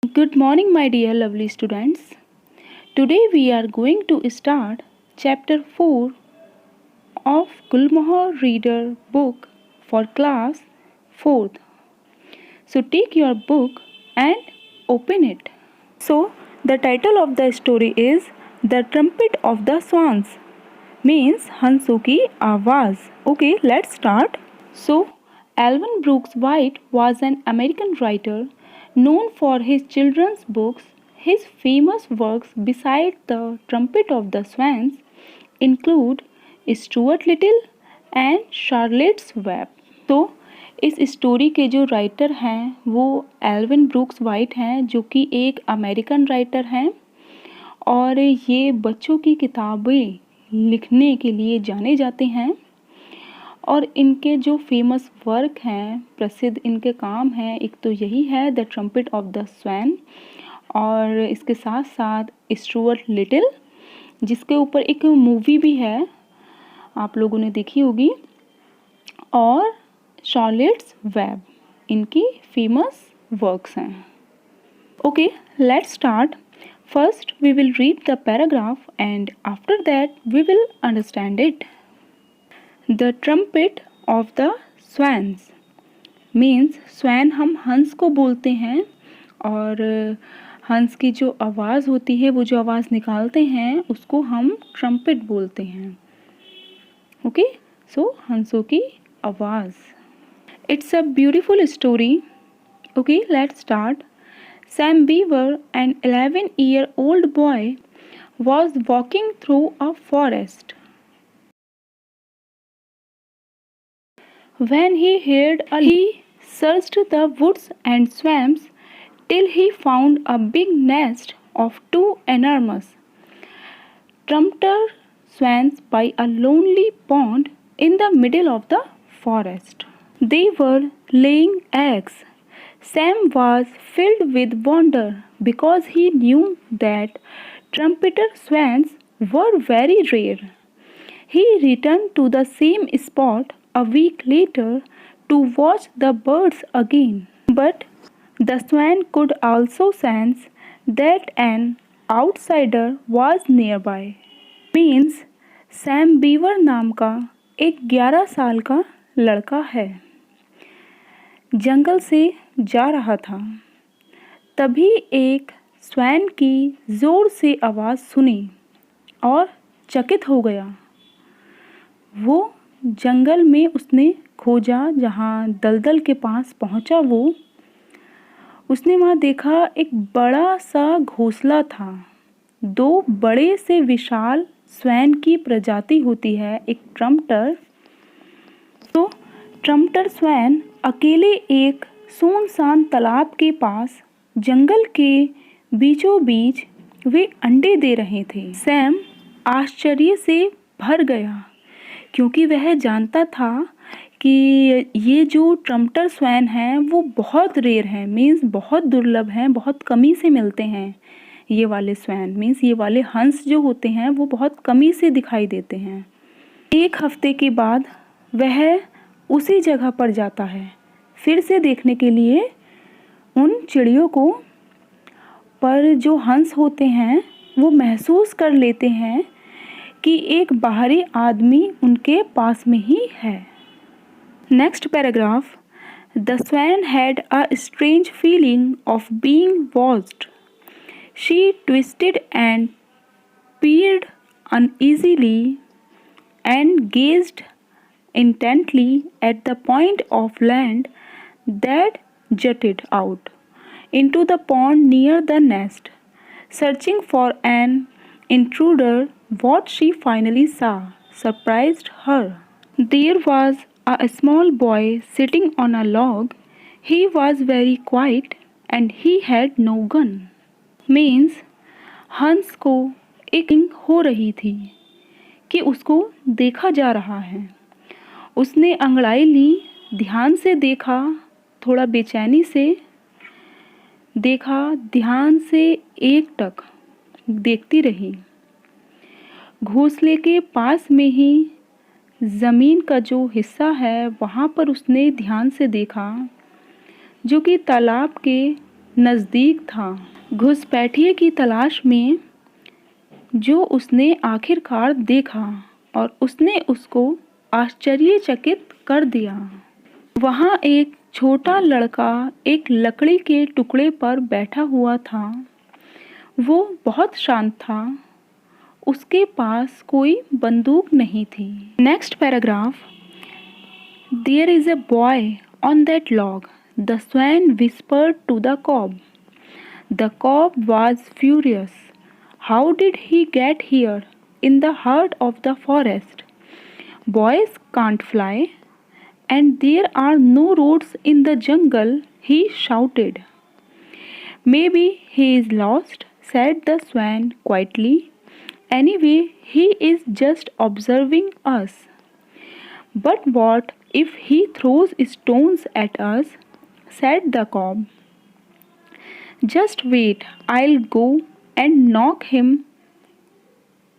Good morning, my dear lovely students. Today we are going to start chapter 4 of Gulmohar Reader book for class 4th. So take your book and open it. So the title of the story is The Trumpet of the Swans, means हंसों की आवाज़. Okay, let's start. So Alvin Brooks White was an American writer known for his children's books. His famous works beside The Trumpet of the Swans include Stuart Little and Charlotte's Web. तो इस story के जो writer हैं वो Alvin Brooks white हैं, जो कि एक अमेरिकन राइटर हैं और ये बच्चों की किताबें लिखने के लिए जाने जाते हैं। और इनके जो फेमस वर्क हैं, प्रसिद्ध इनके काम हैं, एक तो यही है the trumpet of the swan, और इसके साथ साथ स्टुअर्ट लिटिल, जिसके ऊपर एक मूवी भी है, आप लोगों ने देखी होगी, और चार्लोट्स वेब, इनकी फेमस वर्क्स हैं. Okay, let's start. First, we will read the paragraph and after that we will understand it. The trumpet of the swans means swan हम हंस को बोलते हैं और हंस की जो आवाज़ होती है, वो जो आवाज़ निकालते हैं उसको हम ट्रम्पेट बोलते हैं. ओके, सो हंसों की आवाज़. It's a beautiful story. Okay, let's start. Sam Beaver, an 11-year-old boy, was walking through a forest when he heard he searched the woods and swamps till he found a big nest of two enormous trumpeter swans by a lonely pond in the middle of the forest. They were laying eggs. Sam was filled with wonder because he knew that trumpeter swans were very rare. He returned to the same spot a week later to watch the birds again. But the swan could also sense that an outsider was nearby. Means Sam beaver नाम का एक 11 साल का लड़का है, जंगल से जा रहा था. तभी एक स्वैन की ज़ोर से आवाज़ सुनी और चकित हो गया. वो जंगल में उसने खोजा, जहाँ दलदल के पास पहुँचा उसने वहाँ देखा एक बड़ा सा घोंसला था. 2 बड़े से विशाल स्वैन की प्रजाति होती है, एक ट्रम्पेटर. तो ट्रम्पेटर स्वैन अकेले एक सुनसान तालाब के पास जंगल के बीचों बीच वे अंडे दे रहे थे. सैम आश्चर्य से भर गया क्योंकि वह जानता था कि ये जो ट्रम्पेटर स्वैन हैं वो बहुत रेयर हैं, मीन्स बहुत दुर्लभ हैं, बहुत कमी से मिलते हैं. ये वाले स्वैन मीन्स ये वाले हंस जो होते हैं वो बहुत कमी से दिखाई देते हैं. 1 हफ्ते के बाद वह उसी जगह पर जाता है फिर से देखने के लिए उन चिड़ियों को. पर जो हंस होते हैं वो महसूस कर लेते हैं कि एक बाहरी आदमी उनके पास में ही है. Next paragraph. The swan had a strange feeling of being watched. She twisted and peered uneasily and gazed intently at the point of land that jutted out into the pond near the nest, searching for an intruder. What she finally saw surprised her. There was a small boy sitting on a log. He was very quiet and he had no gun. Means हंस को एक हो रही थी कि उसको देखा जा रहा है. उसने अंगड़ाई ली, ध्यान से देखा, थोड़ा बेचैनी से देखा, ध्यान से एकटक देखती रही. घोंसले के पास में ही ज़मीन का जो हिस्सा है वहाँ पर उसने ध्यान से देखा, जो कि तालाब के नज़दीक था। घुसपैठिए की तलाश में जो उसने आखिरकार देखा और उसने उसको आश्चर्यचकित कर दिया। वहाँ एक छोटा लड़का एक लकड़ी के टुकड़े पर बैठा हुआ था। वो बहुत शांत था। उसके पास कोई बंदूक नहीं थी। Next paragraph. There is a boy on that log, the swan whispered to the cob. The cob was furious. How did he get here in the heart of the forest? Boys can't fly, and there are no roads in the jungle, he shouted. Maybe he is lost, said the swan quietly. Anyway, he is just observing us. But what if he throws stones at us? Said the cob. Just wait, I'll go and knock him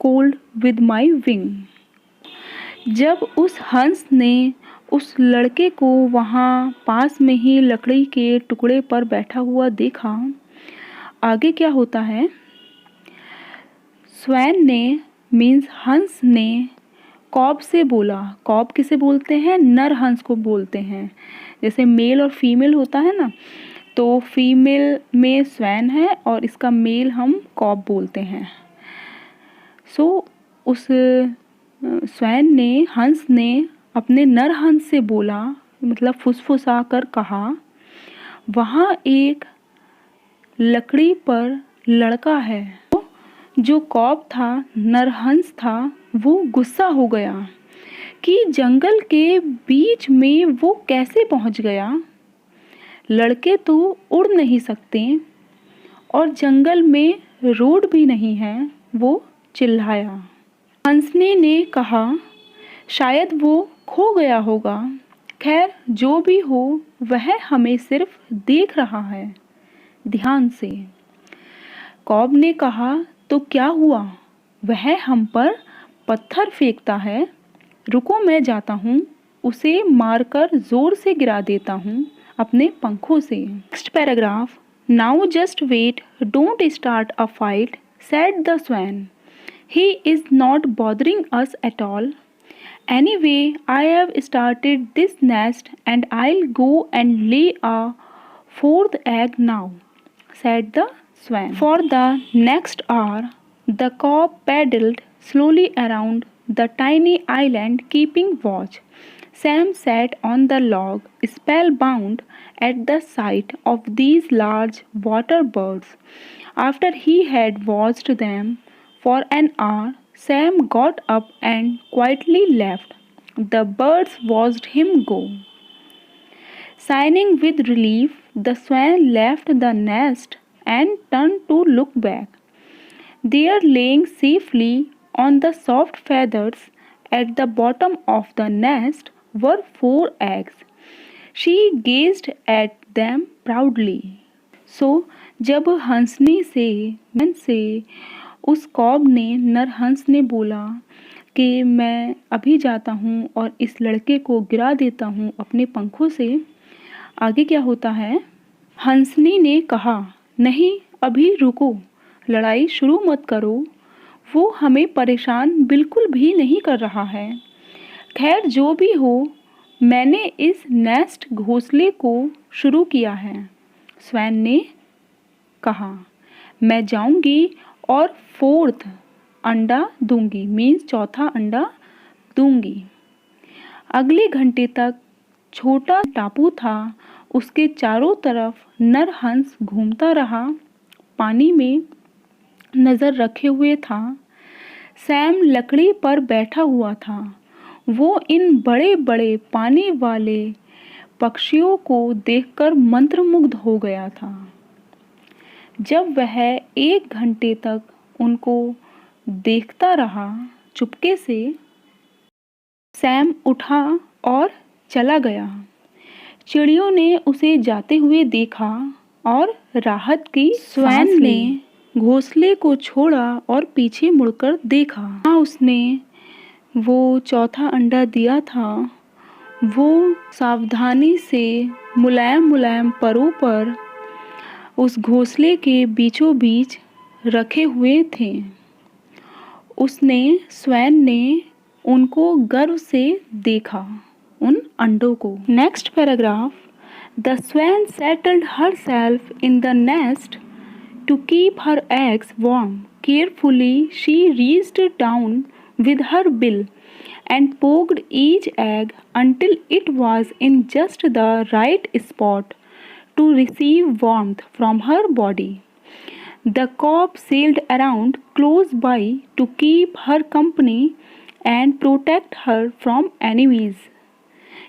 cold with my wing. जब उस हंस ने उस लड़के को वहाँ पास में ही लकड़ी के टुकड़े पर बैठा हुआ देखा, आगे क्या होता है? स्वैन ने मीन्स हंस ने कॉब से बोला। कॉब किसे बोलते हैं? नर हंस को बोलते हैं। जैसे मेल और फीमेल होता है ना, तो फीमेल में स्वैन है और इसका मेल हम कॉब बोलते हैं। उस स्वैन ने, हंस ने अपने नर हंस से बोला, मतलब फुसफुसा कर कहा, वहाँ एक लकड़ी पर लड़का है। जो कॉब था, नरहंस था, वो गुस्सा हो गया कि जंगल के बीच में वो कैसे पहुंच गया। लड़के तो उड़ नहीं सकते और जंगल में रोड भी नहीं है, वो चिल्लाया। हंसने ने कहा, शायद वो खो गया होगा। खैर, जो भी हो वह हमें सिर्फ देख रहा है, ध्यान से। कॉब ने कहा, तो क्या हुआ? वह हम पर पत्थर फेंकता है। रुको, मैं जाता हूँ, उसे मारकर जोर से गिरा देता हूँ अपने पंखों से। Next paragraph. Now just wait, don't start a fight, said the swan. He is not bothering us at all. Anyway, I have started this nest and I'll go and lay a fourth egg now, said the swan. For the next hour, the cob paddled slowly around the tiny island, keeping watch. Sam sat on the log, spellbound at the sight of these large water birds. After he had watched them for an hour, Sam got up and quietly left. The birds watched him go. Sighing with relief, the swan left the nest and turned to look back. There, laying safely on the soft feathers at the bottom of the nest, were 4 eggs. She gazed at them proudly. जब हंसने से उस cob ने, नर हंस ने बोला कि मैं अभी जाता हूँ और इस लड़के को गिरा देता हूँ अपने पंखों से, आगे क्या होता है? हंसनी ने कहा, नहीं, अभी रुको, लड़ाई शुरू मत करो, वो हमें परेशान बिल्कुल भी नहीं कर रहा है। खैर, जो भी हो, मैंने इस नेस्ट घोंसले को शुरू किया है। स्वैन ने कहा, मैं जाऊंगी और 4th अंडा दूंगी, मीन्स चौथा अंडा दूंगी। अगले घंटे तक छोटा टापू था, उसके चारों तरफ नर हंस घूमता रहा, पानी में नज़र रखे हुए था। सैम लकड़ी पर बैठा हुआ था। वो इन बड़े बड़े पानी वाले पक्षियों को देखकर मंत्रमुग्ध हो गया था। जब वह 1 घंटे तक उनको देखता रहा चुपके से, सैम उठा और चला गया। चिड़ियों ने उसे जाते हुए देखा और राहत की स्वैन ने घोंसले को छोड़ा और पीछे मुड़कर देखा। हाँ, उसने वो चौथा अंडा दिया था, वो सावधानी से मुलायम मुलायम परों पर उस घोंसले के बीचों बीच रखे हुए थे। स्वैन ने उनको गर्व से देखा, उन अंडों को। Next paragraph. The swan settled herself in the nest to keep her eggs warm. Carefully she reached down with her bill and poked each egg until it was in just the right spot to receive warmth from her body. The cob sailed around close by to keep her company and protect her from enemies.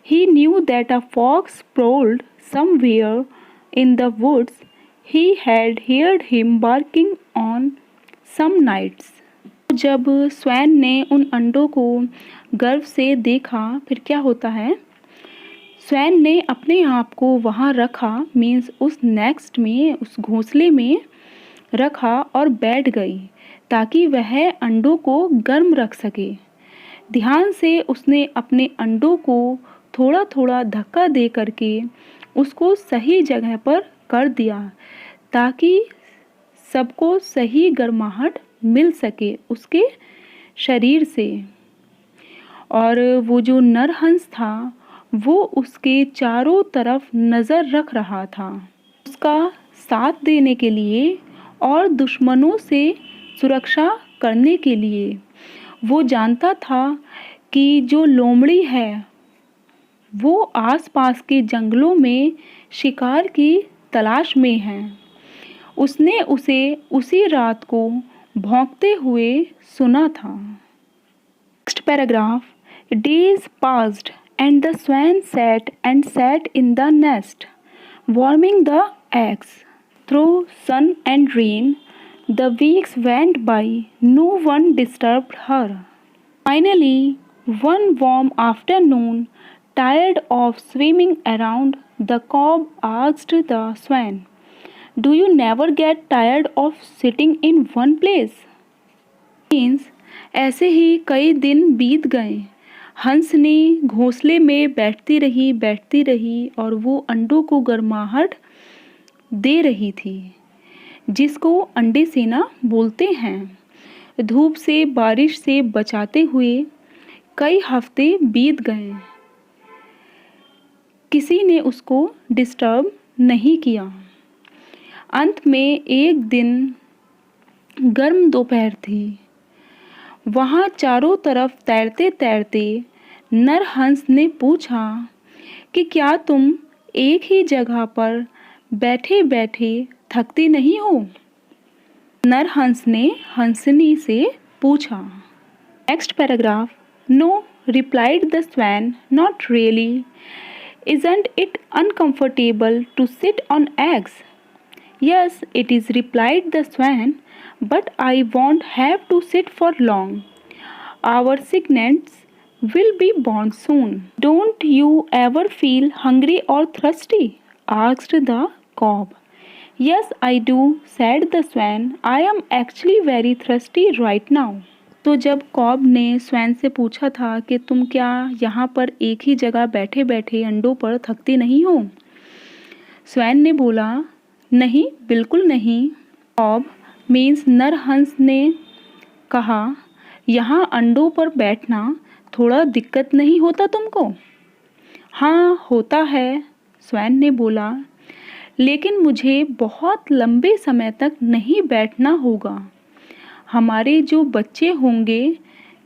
He knew that a fox prowled somewhere in the woods. He had heard him barking on some nights. जब swan ने उन अंडों को गर्व से देखा, फिर क्या होता है? स्वैन ने अपने आप को वहाँ रखा, मीन्स उस नेस्ट में, उस घोंसले में रखा और बैठ गई ताकि वह अंडों को गर्म रख सके। ध्यान से उसने अपने अंडों को थोड़ा थोड़ा धक्का दे करके उसको सही जगह पर कर दिया ताकि सबको सही गर्माहट मिल सके उसके शरीर से। और वो जो नर हंस था वो उसके चारों तरफ नज़र रख रहा था, उसका साथ देने के लिए और दुश्मनों से सुरक्षा करने के लिए। वो जानता था कि जो लोमड़ी है वो आसपास के जंगलों में शिकार की तलाश में है। उसने उसे उसी रात को भौंकते हुए सुना था। Next paragraph. Days passed and the swan sat in the nest, warming the eggs. Through sun and rain, the weeks went by. No one disturbed her. Finally, one warm afternoon, tired of swimming around, the cob asked the swan, "Do you never get tired of sitting in one place?" Means ऐसे ही कई दिन बीत गए। हंस ने घोंसले में बैठती रही और वो अंडों को गर्माहट दे रही थी, जिसको अंडे सेना बोलते हैं। धूप से, बारिश से बचाते हुए कई हफ्ते बीत गए। किसी ने उसको डिस्टर्ब नहीं किया। अंत में एक दिन गर्म दोपहर थी। वहाँ चारों तरफ तैरते तैरते नर हंस ने पूछा कि क्या तुम एक ही जगह पर बैठे बैठे थकती नहीं हो? नर हंस ने हंसनी से पूछा। Next paragraph. No, replied the swan, not really. Isn't it uncomfortable to sit on eggs? Yes, it is, replied the swan, but I won't have to sit for long. Our cygnets will be born soon. Don't you ever feel hungry or thirsty? Asked the cob. Yes, I do, said the swan. I am actually very thirsty right now. तो जब cob ने swan से पूछा था कि तुम क्या यहाँ पर एक ही जगह बैठे बैठे अंडों पर थकती नहीं हो? स्वैन ने बोला, नहीं, बिल्कुल नहीं। कॉब मीन्स नर हंस ने कहा, यहाँ अंडों पर बैठना थोड़ा दिक्कत नहीं होता तुमको? हाँ, होता है, स्वैन ने बोला, लेकिन मुझे बहुत लंबे समय तक नहीं बैठना होगा। हमारे जो बच्चे होंगे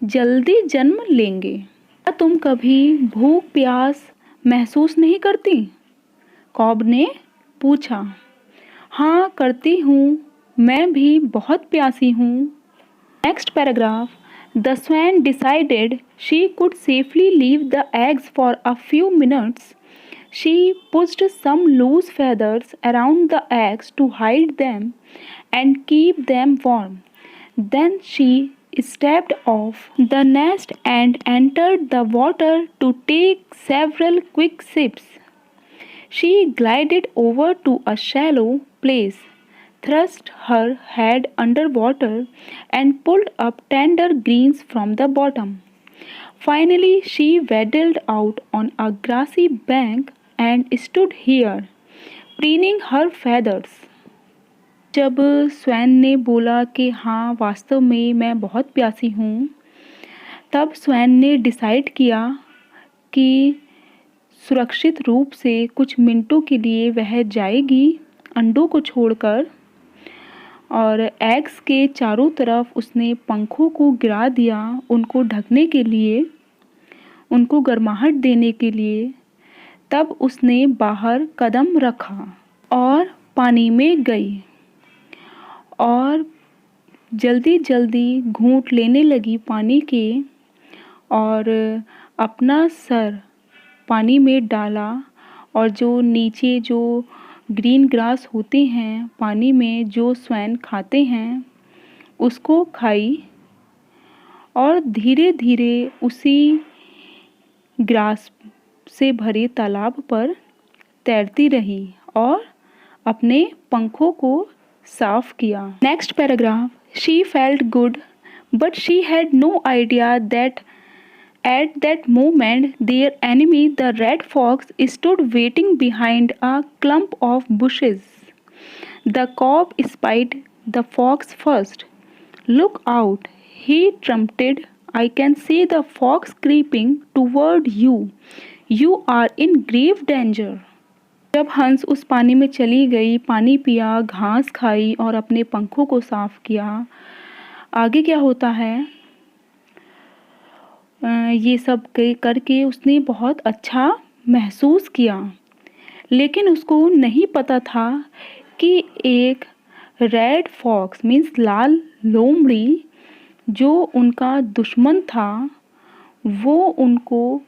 जल्दी जन्म लेंगे। क्या तुम कभी भूख प्यास महसूस नहीं करती? कॉब ने पूछा। हाँ, करती हूँ, मैं भी बहुत प्यासी हूँ। Next paragraph. The swan decided she could safely leave the eggs for a few minutes. She pushed some loose feathers around the eggs to hide them and keep them warm. Then she stepped off the nest and entered the water to take several quick sips. She glided over to a shallow place, thrust her head under water, and pulled up tender greens from the bottom. Finally, she waddled out on a grassy bank and stood here, preening her feathers. जब swan ने बोला कि हाँ वास्तव में मैं बहुत प्यासी हूँ, तब स्वैन ने डिसाइड किया कि सुरक्षित रूप से कुछ मिनटों के लिए वह जाएगी अंडों को छोड़कर, और एग्स के चारों तरफ उसने पंखों को गिरा दिया उनको ढकने के लिए, उनको गर्माहट देने के लिए। तब उसने बाहर कदम रखा और पानी में गई और जल्दी जल्दी घूंट लेने लगी पानी के, और अपना सर पानी में डाला और जो नीचे जो ग्रीन ग्रास होते हैं पानी में जो स्वैन खाते हैं उसको खाई, और धीरे धीरे उसी ग्रास से भरे तालाब पर तैरती रही और अपने पंखों को साफ किया। Next paragraph, she felt good but she had no idea that at that moment their enemy the red fox stood waiting behind a clump of bushes. The cob spied the fox first. Look out, he trumpeted. I can see the fox creeping toward you. You are in grave danger. जब हंस उस पानी में चली गई, पानी पिया, घास खाई और अपने पंखों को साफ किया, आगे क्या होता है, ये सब करके उसने बहुत अच्छा महसूस किया। लेकिन उसको नहीं पता था कि एक रेड फॉक्स मीन्स लाल लोमड़ी जो उनका दुश्मन था वो उनको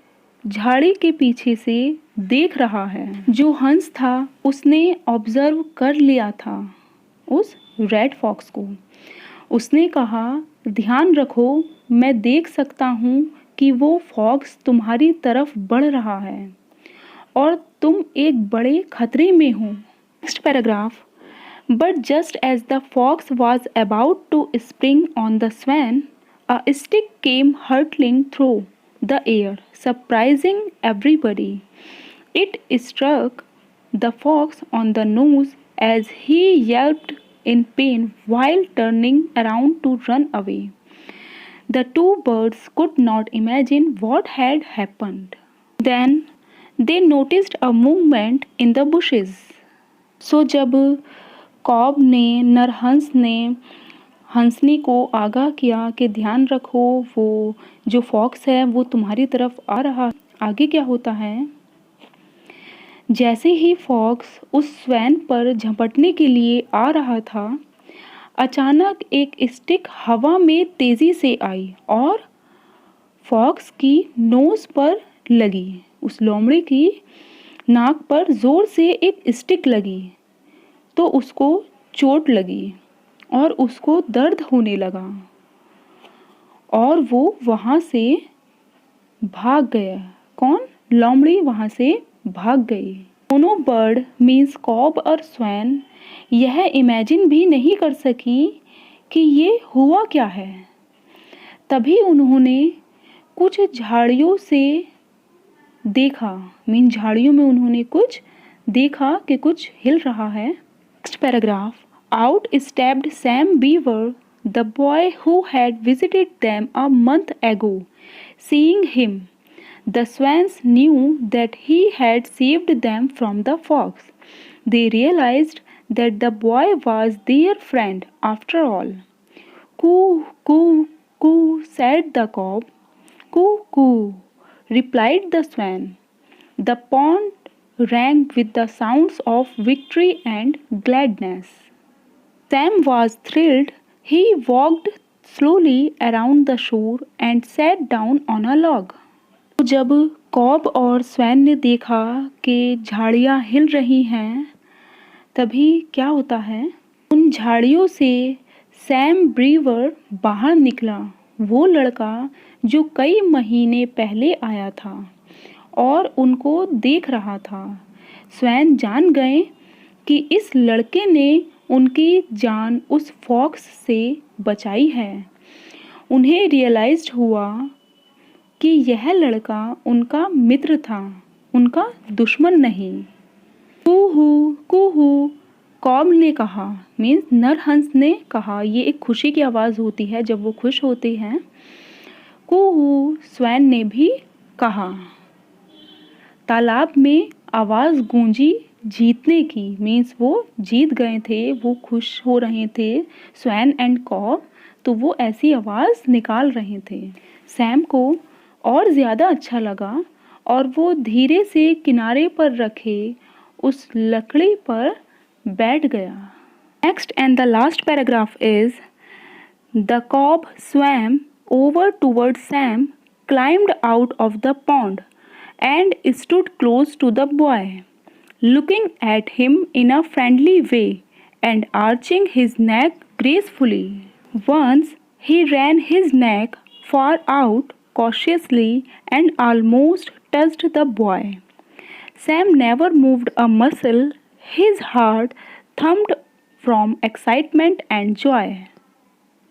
झाड़ी के पीछे से देख रहा है। जो हंस था उसने ऑब्जर्व कर लिया था उस रेड फॉक्स को। उसने कहा, ध्यान रखो, मैं देख सकता हूँ कि वो फॉक्स तुम्हारी तरफ बढ़ रहा है और तुम एक बड़े खतरे में हो। Next paragraph, but just as the fox was about to spring on the swan, a stick came hurtling through the air, surprising everybody. It struck the fox on the nose as he yelped in pain while turning around to run away. The two birds could not imagine what had happened. Then they noticed a movement in the bushes. So जब cob ने नरहंस ने हंसनी को आगाह किया कि ध्यान रखो, वो जो फॉक्स है वो तुम्हारी तरफ आ रहा। आगे क्या होता है, जैसे ही फॉक्स उस स्वैन पर झपटने के लिए आ रहा था, अचानक एक स्टिक हवा में तेजी से आई और फॉक्स की नोज पर लगी। उस लोमड़ी की नाक पर जोर से एक स्टिक लगी तो उसको चोट लगी और उसको दर्द होने लगा और वो वहाँ से भाग गया। कौन? लोमड़ी वहाँ से भाग गई। दोनों बर्ड मीन्स कॉब और स्वैन यह इमेजिन भी नहीं कर सकी कि ये हुआ क्या है। तभी उन्होंने कुछ झाड़ियों से देखा, मीन झाड़ियों में उन्होंने कुछ देखा कि कुछ हिल रहा है। Next paragraph, out stepped Sam beaver, the boy who had visited them a month एगो. Seeing him, the swans knew that he had saved them from the fox. They realized that the boy was their friend after all. Coo, coo, coo, said the cob. Coo, coo, replied the swan. The pond rang with the sounds of victory and gladness. Sam was thrilled. He walked slowly around the shore and sat down on a log. जब cob और swan ने देखा कि झाड़ियाँ हिल रही हैं, तभी क्या होता है, उन झाड़ियों से सैम ब्रीवर बाहर निकला, वो लड़का जो कई महीने पहले आया था और उनको देख रहा था। स्वैन जान गए कि इस लड़के ने उनकी जान उस फॉक्स से बचाई है। उन्हें रियलाइज्ड हुआ कि यह लड़का उनका मित्र था, उनका दुश्मन नहीं। कूहू कूहू कॉब ने कहा, मीन्स नरहंस ने कहा, ये एक खुशी की आवाज़ होती है जब वो खुश होते हैं। कुहू, स्वैन ने भी कहा। तालाब में आवाज़ गूंजी जीतने की, मीन्स वो जीत गए थे, वो खुश हो रहे थे स्वैन एंड कॉब, तो वो ऐसी आवाज़ निकाल रहे थे। सैम को और ज़्यादा अच्छा लगा और वो धीरे से किनारे पर रखे उस लकड़ी पर बैठ गया। Next and the last paragraph is the cob swam over towards Sam, climbed out of the pond, and stood close to the boy, looking at him in a friendly way and arching his neck gracefully. Once he ran his neck far out cautiously and almost touched the boy. Sam never moved a muscle, his heart thumped from excitement and joy.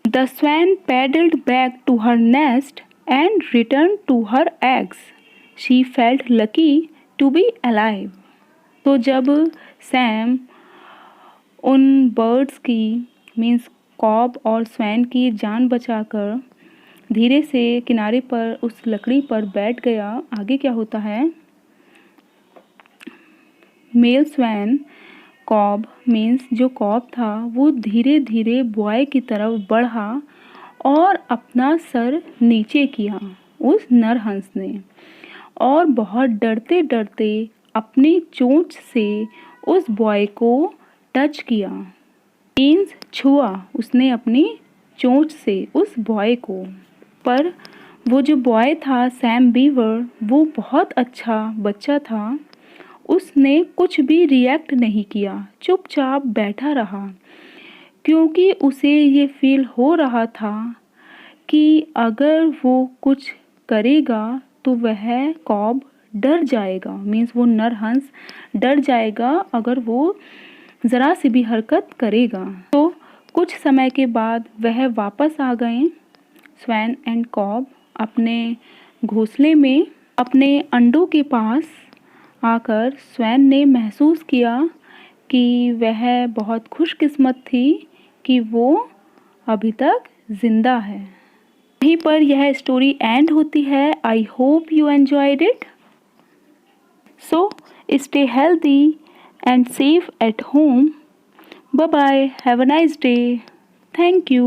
The swan paddled back to her nest and returned to her eggs. She felt lucky to be alive. तो जब Sam उन birds की means cob और swan की जान बचाकर धीरे से किनारे पर उस लकड़ी पर बैठ गया, आगे क्या होता है? मेल स्वैन कॉब मीन्स जो कॉब था वो धीरे धीरे बॉय की तरफ बढ़ा और अपना सर नीचे किया उस नरहंस ने, और बहुत डरते डरते अपनी चोंच से उस बॉय को टच किया, मीन्स छुआ उसने अपनी चोंच से उस बॉय को। पर वो जो बॉय था सैम बीवर, वो बहुत अच्छा बच्चा था, उसने कुछ भी रिएक्ट नहीं किया, चुपचाप बैठा रहा, क्योंकि उसे ये फील हो रहा था कि अगर वो कुछ करेगा तो वह कॉब डर जाएगा, मीन्स वो नरहंस डर जाएगा अगर वो ज़रा सी भी हरकत करेगा। तो कुछ समय के बाद वह वापस आ गए स्वैन एंड कॉब अपने घोंसले में। अपने अंडों के पास आकर स्वैन ने महसूस किया कि वह बहुत खुशकिस्मत थी कि वो अभी तक ज़िंदा है। यहीं पर यह स्टोरी एंड होती है। I hope you enjoyed it. So stay healthy and safe at home. Bye bye, have a nice day. Thank you.